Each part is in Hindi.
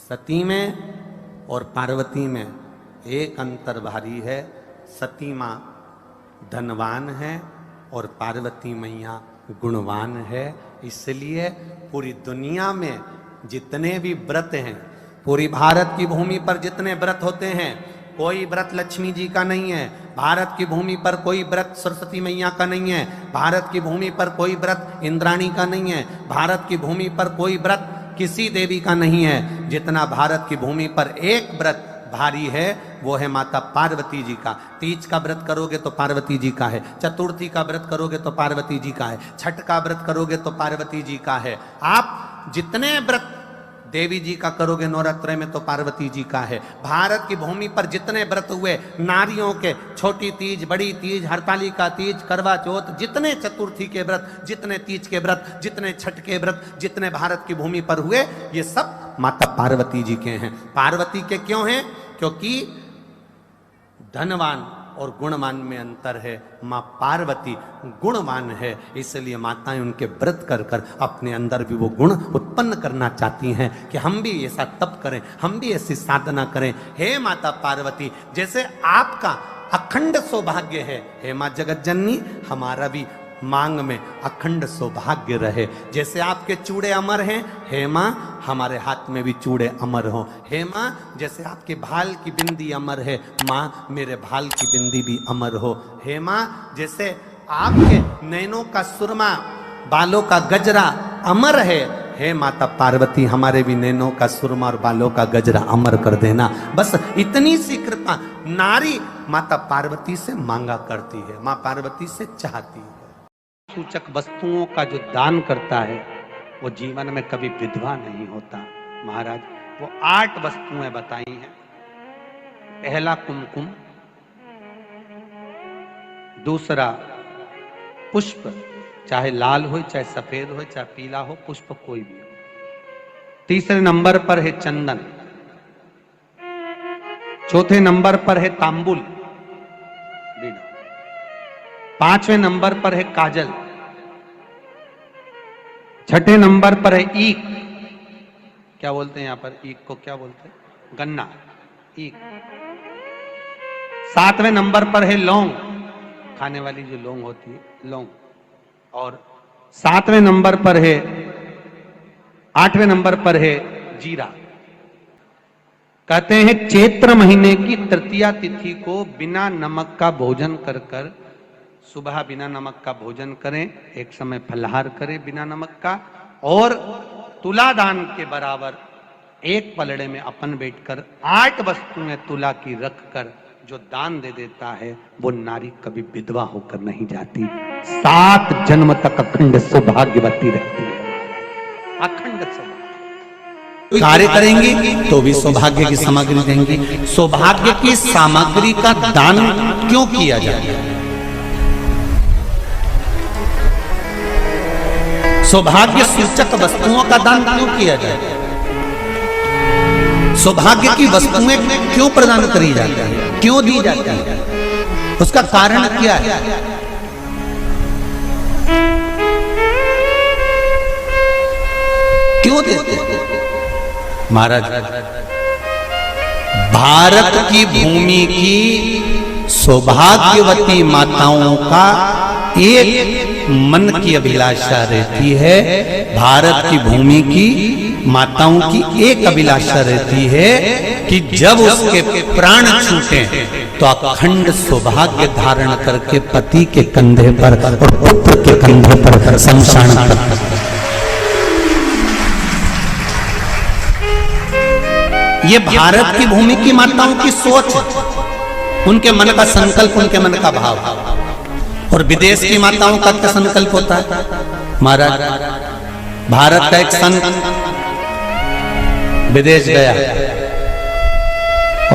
सती में और पार्वती में एक अंतर भारी है। सती माँ धनवान है और पार्वती मैया गुणवान है। इसलिए पूरी दुनिया में जितने भी व्रत हैं, पूरी भारत की भूमि पर जितने व्रत होते हैं, कोई व्रत लक्ष्मी जी का नहीं है। भारत की भूमि पर कोई व्रत सरस्वती मैया का नहीं है। भारत की भूमि पर कोई व्रत इंद्राणी का नहीं है। भारत की भूमि पर कोई व्रत किसी देवी का नहीं है। जितना भारत की भूमि पर एक व्रत भारी है वो है माता पार्वती जी का। तीज का व्रत करोगे तो पार्वती जी का है, चतुर्थी का व्रत करोगे तो पार्वती जी का है, छठ का व्रत करोगे तो पार्वती जी का है। आप जितने व्रत देवी जी का करोगे नवरात्र में तो पार्वती जी का है। भारत की भूमि पर जितने व्रत हुए नारियों के, छोटी तीज, बड़ी तीज, हरतालिका तीज, करवा चौथ, जितने चतुर्थी के व्रत, जितने तीज के व्रत, जितने छठ के व्रत, जितने भारत की भूमि पर हुए, ये सब माता पार्वती जी के हैं। पार्वती के क्यों हैं? क्योंकि धनवान और गुणवान में अंतर है। माँ पार्वती गुणवान है, इसलिए माताएं उनके व्रत कर कर अपने अंदर भी वो गुण उत्पन्न करना चाहती हैं कि हम भी ऐसा तप करें, हम भी ऐसी साधना करें। हे माता पार्वती, जैसे आपका अखंड सौभाग्य है, हे माँ जगत जननी, हमारा भी मांग में अखंड सौभाग्य रहे। जैसे आपके चूड़े अमर हैं, हे माँ हमारे हाथ में भी चूड़े अमर हो। हे माँ जैसे आपके भाल की बिंदी अमर है, माँ मेरे भाल की बिंदी भी अमर हो। हे माँ जैसे आपके नैनों का सुरमा, बालों का गजरा अमर है, हे माता पार्वती हमारे भी नैनों का सुरमा और बालों का गजरा अमर कर देना। बस इतनी सी कृपा नारी माता पार्वती से मांगा करती है, माँ पार्वती से चाहती है। सूचक वस्तुओं का जो दान करता है वो जीवन में कभी विधवा नहीं होता। महाराज वो 8 वस्तुएं बताई हैं। पहला कुमकुम, दूसरा पुष्प, चाहे लाल हो, चाहे सफेद हो, चाहे पीला हो, पुष्प कोई भी हो। तीसरे नंबर पर है चंदन। चौथे नंबर पर है तांबुल, 5वें नंबर पर है काजल। छठे नंबर पर है ईख। क्या बोलते हैं यहां पर ईख को? क्या बोलते हैं? गन्ना, ईख। 7वें नंबर पर है लौंग, खाने वाली जो लौंग होती है, लौंग। और 7वें नंबर पर है, 8वें नंबर पर है जीरा। कहते हैं चैत्र महीने की तृतीया तिथि को बिना नमक का भोजन कर कर, सुबह बिना नमक का भोजन करें, एक समय फलाहार करें बिना नमक का, और तुला दान के बराबर एक पलड़े में अपन बैठकर 8 वस्तुएं तुला की रख कर जो दान दे देता है वो नारी कभी विधवा होकर नहीं जाती, 7 जन्म तक अखंड सौभाग्यवती रहती है। अखंड सौभाग्य कार्य करेंगे तो भी सौभाग्य की सामग्री देंगे। सौभाग्य की सामग्री का दान क्यों किया जाता है? सौभाग्य सूचक वस्तुओं का दान क्यों किया जाए? सौभाग्य की वस्तुएं क्यों प्रदान करी जाती है, क्यों दी जाती है? उसका कारण क्या है? क्यों देते हैं? महाराज भारत की भूमि की सौभाग्यवती माताओं का एक मन की अभिलाषा रहती है। भारत की भूमि की माताओं की एक अभिलाषा रहती है कि जब उसके प्राण छूटे तो अखंड सौभाग्य धारण करके पति के कंधे पर और पुत्र के कंधे पर शमशान पर। ये भारत की भूमि की माताओं की सोच, उनके मन का संकल्प, उनके मन का भाव। और विदेश की माताओं का क्या संकल्प होता है? महाराज भारत का एक संत विदेश गया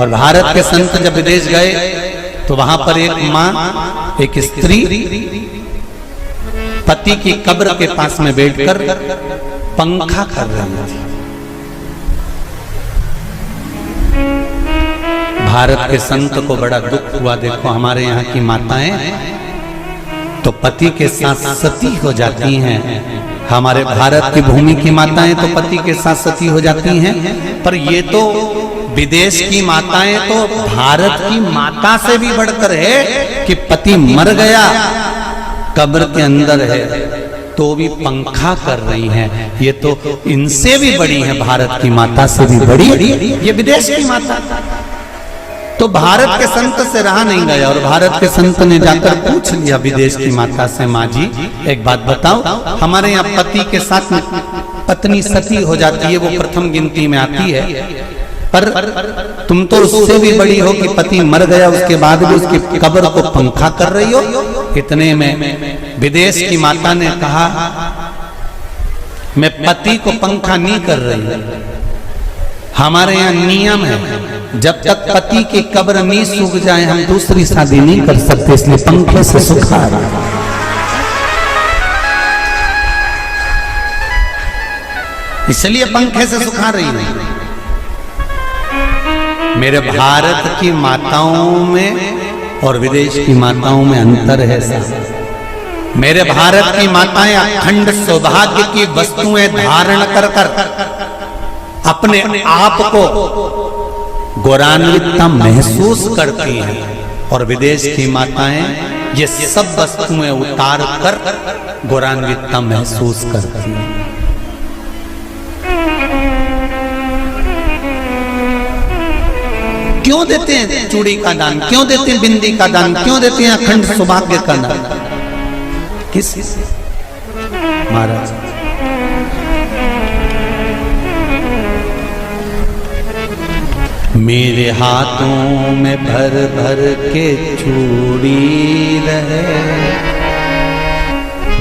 और भारत के संत जब विदेश गए तो वहां पर एक मां, एक स्त्री पति की कब्र के पास में बैठकर पंखा कर रही थी। भारत के संत को बड़ा दुख हुआ, देखो हमारे यहाँ की माताएं तो पति के साथ सती हो जाती हैं, हमारे भारत की भूमि की माताएं तो पति के साथ सती हो जाती हैं, पर ये तो विदेश की माताएं तो भारत की माता से भी बढ़कर है कि पति मर गया, कब्र के अंदर है, तो भी पंखा कर रही हैं। ये तो इनसे भी बड़ी है, भारत की माता से भी बड़ी ये विदेश की माता। तो भारत के संत से रहा नहीं गया और भारत के संत ने जाकर पूछ लिया विदेश की माता से, माँ जी एक बात बताओ, हमारे यहाँ पति के साथ पत्नी सती हो जाती है, वो प्रथम गिनती में आती है, पर तुम तो उससे भी बड़ी हो कि पति मर गया उसके बाद भी उसकी कब्र को पंखा कर रही हो। इतने में विदेश की माता ने कहा, मैं पति को पंखा नहीं कर रही, हमारे यहाँ नियम है जब तक पति की कब्र नहीं सूख जाए हम दूसरी शादी नहीं कर सकते, इसलिए पंखे से सुखा रहा। इसलिए पंखे से सुखा रही है। मेरे भारत की माताओं में और विदेश की माताओं में अंतर है साहब। मेरे भारत की माताएं अखंड सौभाग्य की वस्तुएं धारण कर अपने आप को गौरवान्वितता महसूस करती हैं, और विदेश की माताएं ये सब वस्तुएं उतार कर गौरवान्वितता महसूस करती हैं। क्यों देते हैं चूड़ी का दान, क्यों देते हैं बिंदी का दान, क्यों देते हैं अखंड सौभाग्य का दान? किस महाराज मेरे हाथों में भर भर के चूड़ी रहे,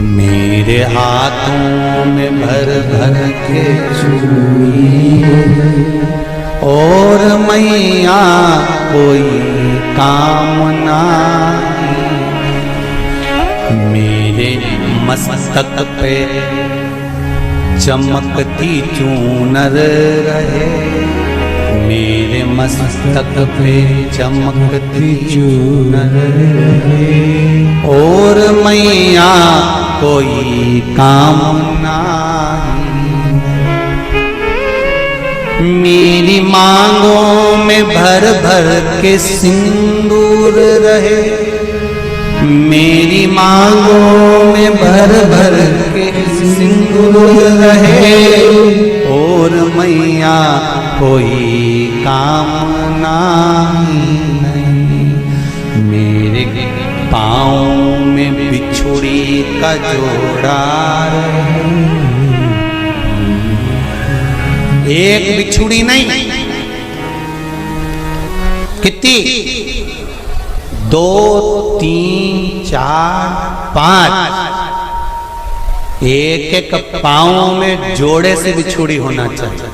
मेरे हाथों में भर भर के चूड़ी, और मैया कोई कामना मेरे मस्तक पे चमकती चूनर रहे, मेरे मस्तक पे चमकती चूनर रहे, और मैया कोई कामना मेरी मांगों में भर भर के सिंदूर रहे, मेरी मांगों में भर भर के सिंदूर रहे, और मैया कोई कामना नहीं, मेरे पाँव में बिछुड़ी का जोड़ा रहे, एक बिछुड़ी नहीं, कितनी? 2, 3, 4, 5, एक एक पाँव में जोड़े से बिछुड़ी होना चाहिए,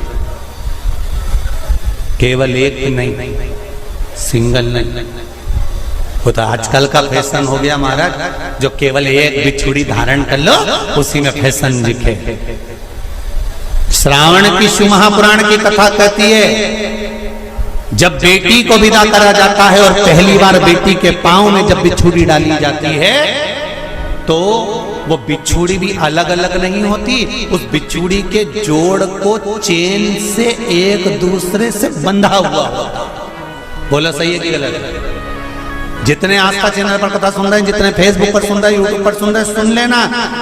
केवल एक नहीं, सिंगल नहीं। वो तो आजकल का फैशन हो गया महाराज, जो केवल एक बिछुड़ी धारण कर लो उसी में फैशन दिखे। श्रावण की शिव महापुराण की कथा कहती है जब बेटी को विदा करा जाता है और पहली बार बेटी के पांव में जब बिछुड़ी डाली जाती है तो वो बिछुड़ी भी अलग अलग नहीं होती, उस बिछुड़ी के जोड़ को चेन से एक दूसरे से बंधा हुआ होता। बोला सही है कि गलत? जितने आस्था चैनल पर कथा सुन रहे हैं, जितने फेसबुक पर सुन रहे हैं, यूट्यूब पर सुन रहे हैं, सुन लेना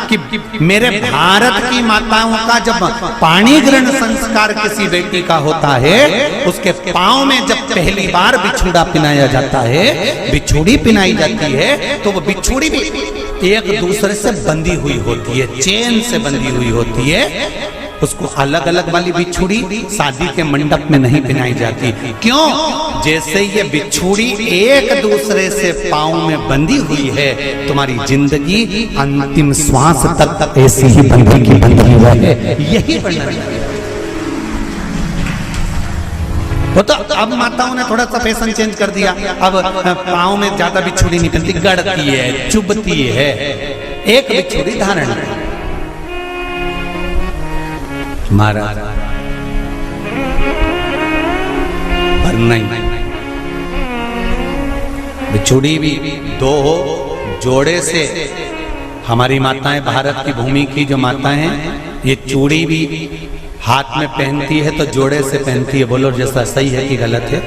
कि मेरे भारत की माताओं का जब पाणी ग्रहण संस्कार किसी बेटी का होता है, उसके पांव में जब पहली बार बिछुड़ा पिनाया जाता है, बिछुड़ी पिनाई जाती है, तो वो बिछुड़ी भी एक दूसरे से बंधी हुई होती है, चेन से बंधी हुई होती है। उसको अलग अलग वाली बिछुड़ी शादी के मंडप में नहीं पिनाई जाती। क्यों? जैसे ये बिछुड़ी एक दूसरे से पांव में बंधी हुई है, तुम्हारी जिंदगी अंतिम श्वास तक ऐसी ही बंधी की बंधी रहे, यही वर्णन है। वो तो अब माताओं ने थोड़ा सा फैशन चेंज कर दिया, अब पांव में ज्यादा बिछुड़ी नहीं पहनती, गड़ती है, चुभती है, एक बिछुड़ी धारण है। महाराज पर नहीं, बिछुड़ी भी दो हो, जोड़े से हमारी माताएं, भारत की भूमि की जो माताएं हैं, ये चूड़ी भी हाथ में पहनती है तो जोड़े से पहनती है। बोलो जैसा सही है कि गलत है?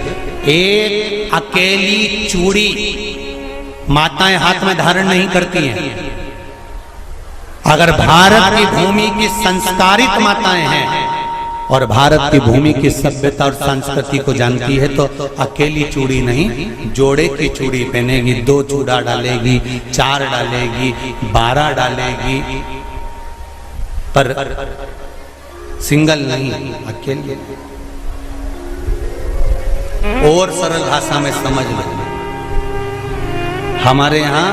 एक अकेली चूड़ी माताएं हाथ में धारण नहीं करती हैं। अगर भारत की भूमि की संस्कारित माताएं हैं और भारत की भूमि की सभ्यता और संस्कृति को जानती है तो अकेली चूड़ी नहीं, जोड़े की चूड़ी पहनेगी। 2 चूड़ा डालेगी, 4 डालेगी, 12 डालेगी, पर सिंगल नहीं, अकेले। और सरल भाषा में समझ लो, हमारे यहां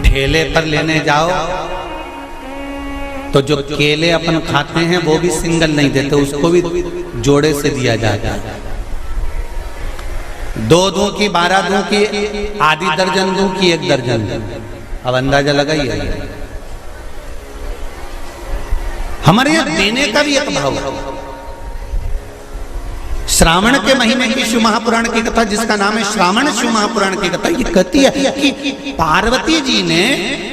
ठेले पर लेने जाओ तो जो केले अपन खाते हैं वो भी सिंगल नहीं देते, उसको भी जोड़े से दिया जाता है। 2 दूं की, 12 दूं की, आधी दर्जन दूं की 1 दर्जन। अब अंदाजा लगाइए, हमारे यहां देने का भी एक भाव है। श्रावण के महीने की शिव महापुराण की कथा, जिसका नाम है श्रावण शिव महापुराण की कथा, ये कहती है कि पार्वती जी ने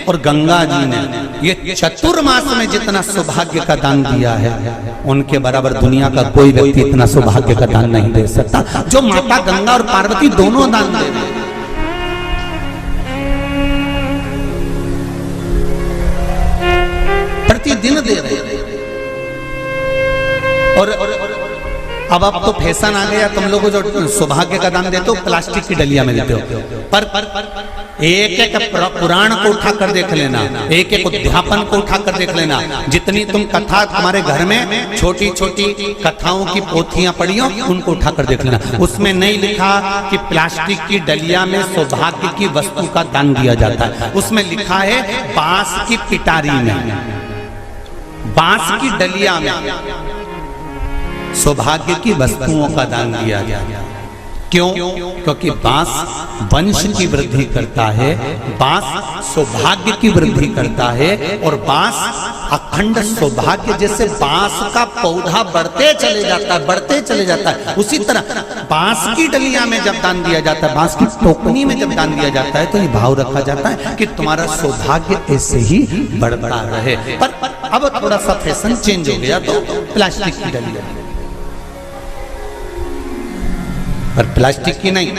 और गंगा जी ने ये चतुर्मास में जितना सौभाग्य का दान दिया है, उनके बराबर दुनिया का कोई व्यक्ति इतना सौभाग्य का दान नहीं दे सकता जो माता गंगा और पार्वती दोनों दान दे रहे हैं। प्रतिदिन दे रहे हैं। और अब तो फैशन आ गया, तुम लोगों जो सौभाग्य का दान देते हो प्लास्टिक की डलिया में देते हो, पर एक एक पुराण को उठा कर देख लेना, एक एक उद्यापन को उठा कर देख लेना। जितनी तुम कथा तुम्हारे घर में छोटी छोटी कथाओं की पोथियां पड़ी हो, उनको उठा कर देख लेना। उसमें नहीं लिखा कि प्लास्टिक की डलिया में सौभाग्य की वस्तु का दान दिया जाता है। उसमें लिखा है बांस की पिटारी में, बांस की डलिया में सौभाग्य की वस्तुओं का दान दिया गया। क्यों? क्योंकि बांस वंश की वृद्धि करता है, बांस सौभाग्य की वृद्धि करता है, और बांस अखंड सौभाग्य। जैसे बांस का पौधा बढ़ते चले जाता है, बढ़ते चले जाता है, उसी तरह बांस की डलिया में जब दान दिया जाता है, बांस की टोकनी में जब दान दिया जाता है, तो ये भाव रखा जाता है कि तुम्हारा सौभाग्य ऐसे ही बढ़ता रहे। पर अब थोड़ा सा फैशन चेंज हो गया, तो प्लास्टिक की डलिया, पर प्लास्टिक की नहीं,